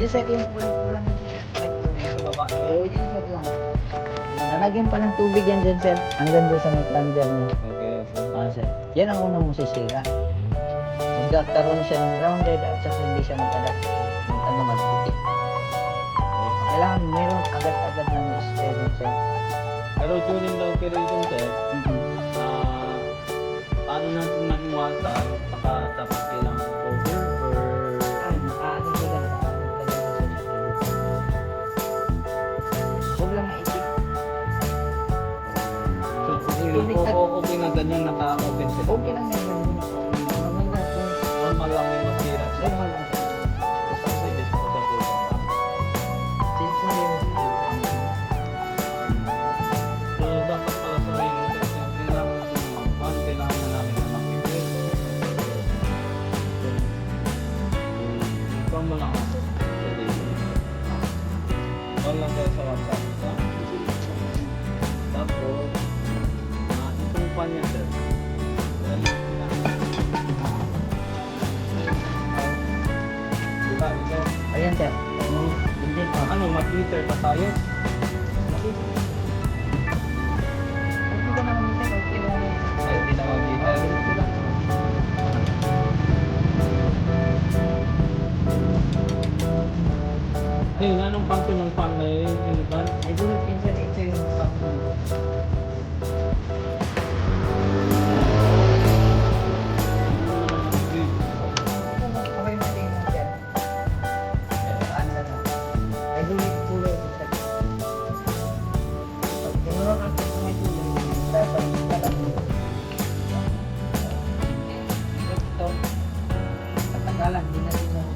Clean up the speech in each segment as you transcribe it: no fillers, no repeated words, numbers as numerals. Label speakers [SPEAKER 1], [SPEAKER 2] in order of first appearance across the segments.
[SPEAKER 1] Yung sir, yung pulang-pulang sa baba. Oo, yun sir lang. Nalagyan pa ng tubig yan dyan sir. Hanggang doon sa may plunger niya.
[SPEAKER 2] Okay, okay.
[SPEAKER 1] Sir. Yan ang unang masisira. Magkakaroon siya ng rounded at saka hindi siya mag-adapt. Magputi. Kailangan meron agad-agad ng experience sir.
[SPEAKER 2] Pero during the operation sir, paano natin maiwasan? Baka dapat kailangan cover or...
[SPEAKER 1] Ano ba ganun? Huwag lang maisip.
[SPEAKER 2] So, okay na ganyan naka-open sila.
[SPEAKER 1] Okay lang yan.
[SPEAKER 2] Normal lang yung masira.
[SPEAKER 1] Normal lang.
[SPEAKER 2] Kasi disposable lang.
[SPEAKER 1] Since na yun.
[SPEAKER 2] So, dapat pala sa rin, kailangan na namin na mag-impress. Inform mo lang ako. Call lang kayo sa WhatsApp. Tapos, itong pan niya, sir. Diba, ikaw?
[SPEAKER 1] Ayan sir. Hindi pa.
[SPEAKER 2] Ano, mag-meter pa tayo?
[SPEAKER 1] Hindi ko naman sir. Okay lang.
[SPEAKER 2] Ay, hindi na mag-meter. Ayun, anong function ng fan na yun? Yung ban?
[SPEAKER 1] Ay, dulot yun sir. Ito yung okay natin yun sir. Ano na lang. Ay, dulot tuloy ito sir. Pag tinurang ang may tuloy, dapat talagang ito. Katagalan, di na rin yung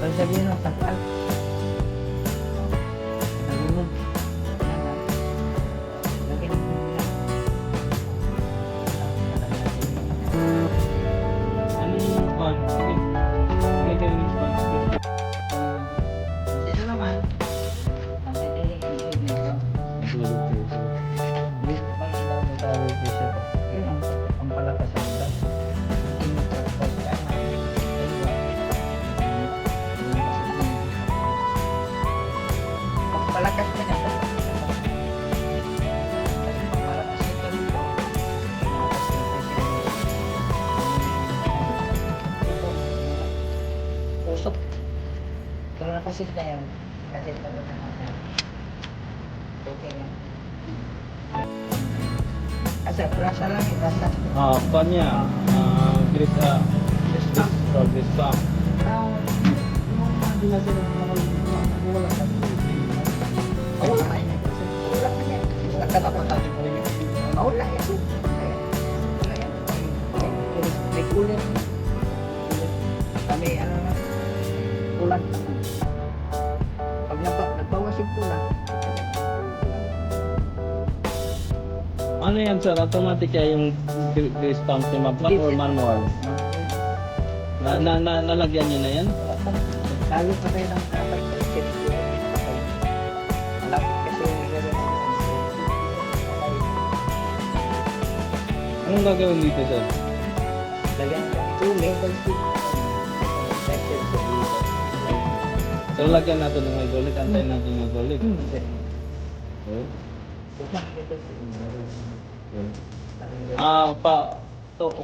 [SPEAKER 1] Kalau sabihin mo, takal. Nalunod. Lagyan mo lang.
[SPEAKER 2] Ano yung fan? Sige. Sige kayo yung fan.
[SPEAKER 1] Sino naman? Ang pwede i-ibig nito.
[SPEAKER 2] Tulog kayo.
[SPEAKER 1] Pag ilaw mo sa revision, yun ang palakas ang ulan. Palakas na niya. Kasi palakas nito dito. Usok. Pero nakasit na yan. Kasi pala na. Okay yan. Kasi rasa lang yun. Rasa.
[SPEAKER 2] Fan niya. Grip this back.
[SPEAKER 1] Yung mga dinasal ng wala ka. Wala ka yan. Wala ka yan. Nakatapatan mo rin yun. Wala yan. Wala yan. May kulit. Kami ano na. Kulat. Pag nagbawas yung kulat.
[SPEAKER 2] Ano yan sir? Automatic kaya yung grease pump ni Mapla or manual? Nalagyan niyo na yan?
[SPEAKER 1] Lalo pa tayo ng dapat sa chip ko. Malapit kasi yung gagawin
[SPEAKER 2] Anong gagawin dito sir?
[SPEAKER 1] lagyan ka 2 level 2.
[SPEAKER 2] So lagyan natin ng hydraulic, antayin natin yung hydraulic. Okay.